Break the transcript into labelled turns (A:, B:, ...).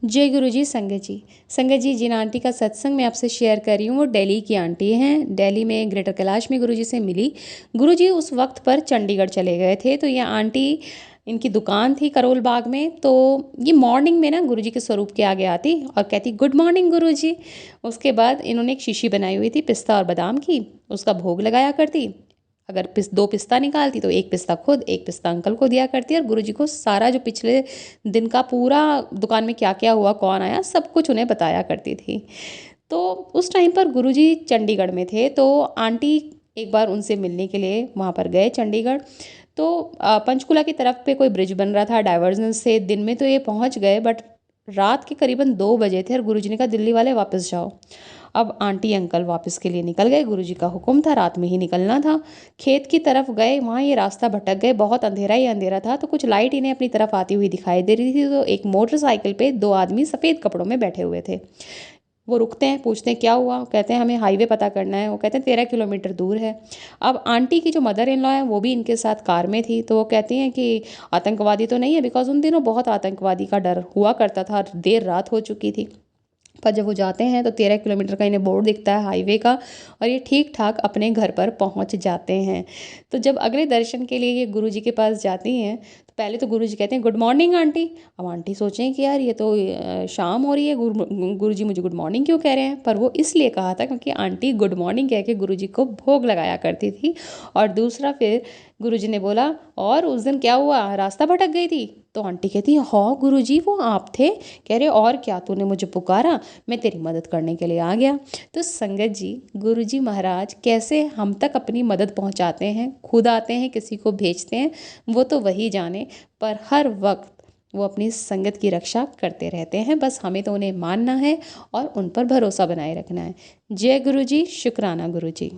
A: जय गुरु जी। संगत जी, जिन आंटी का सत्संग मैं आपसे शेयर कर रही हूँ वो दिल्ली की आंटी हैं। दिल्ली में ग्रेटर कैलाश में गुरु जी से मिली। गुरु जी उस वक्त पर चंडीगढ़ चले गए थे। तो ये आंटी, इनकी दुकान थी करोल बाग में। तो ये मॉर्निंग में ना गुरु जी के स्वरूप के आगे आती और कहती गुड मॉर्निंग गुरु जी। उसके बाद इन्होंने एक शीशी बनाई हुई थी पिस्ता और बादाम की, उसका भोग लगाया करती। अगर दो पिस्ता निकालती तो एक पिस्ता खुद, एक पिस्ता अंकल को दिया करती। और गुरुजी को सारा जो पिछले दिन का पूरा दुकान में क्या क्या हुआ, कौन आया, सब कुछ उन्हें बताया करती थी। तो उस टाइम पर गुरुजी चंडीगढ़ में थे। तो आंटी एक बार उनसे मिलने के लिए वहाँ पर गए चंडीगढ़। तो पंचकुला की तरफ पे कोई ब्रिज बन रहा था डाइवर्जन से। दिन में तो ये पहुँच गए, बट रात के करीबन 2 बजे थे और गुरुजी ने कहा दिल्ली वाले वापस जाओ। अब आंटी अंकल वापस के लिए निकल गए। गुरुजी का हुक्म था, रात में ही निकलना था। खेत की तरफ गए, वहाँ ये रास्ता भटक गए। बहुत अंधेरा ही अंधेरा था। तो कुछ लाइट इन्हें अपनी तरफ आती हुई दिखाई दे रही थी। तो एक मोटरसाइकिल पे 2 आदमी सफ़ेद कपड़ों में बैठे हुए थे। वो रुकते हैं, पूछते हैं क्या हुआ। कहते हैं हमें हाईवे पता करना है। वो कहते हैं 13 किलोमीटर दूर है। अब आंटी की जो मदर इन लॉ है वो भी इनके साथ कार में थी। तो वो कहती हैं कि आतंकवादी तो नहीं है, बिकॉज उन दिनों बहुत आतंकवादी का डर हुआ करता था, देर रात हो चुकी थी। पर जब वो जाते हैं तो 13 किलोमीटर का इन्हें बोर्ड दिखता है हाईवे का, और ये ठीक ठाक अपने घर पर पहुंच जाते हैं। तो जब अगले दर्शन के लिए ये गुरुजी के पास जाती हैं तो पहले तो गुरुजी कहते हैं गुड मॉर्निंग आंटी। अब आंटी सोचें कि यार ये तो शाम हो रही है, गुरुजी मुझे गुड मॉर्निंग क्यों कह रहे हैं। पर वो इसलिए कहा था क्योंकि आंटी गुड मॉर्निंग कह के गुरुजी को भोग लगाया करती थी। और दूसरा फिर गुरुजी ने बोला और उस दिन क्या हुआ, रास्ता भटक गई थी। तो आंटी कहती हाँ गुरुजी वो आप थे। कह रहे और क्या, तूने मुझे पुकारा, मैं तेरी मदद करने के लिए आ गया। तो संगत जी, गुरुजी महाराज कैसे हम तक अपनी मदद पहुंचाते हैं, खुद आते हैं, किसी को भेजते हैं, वो तो वही जाने। पर हर वक्त वो अपनी संगत की रक्षा करते रहते हैं। बस हमें तो उन्हें मानना है और उन पर भरोसा बनाए रखना है। जय गुरु जी, शुक्राना गुरु जी।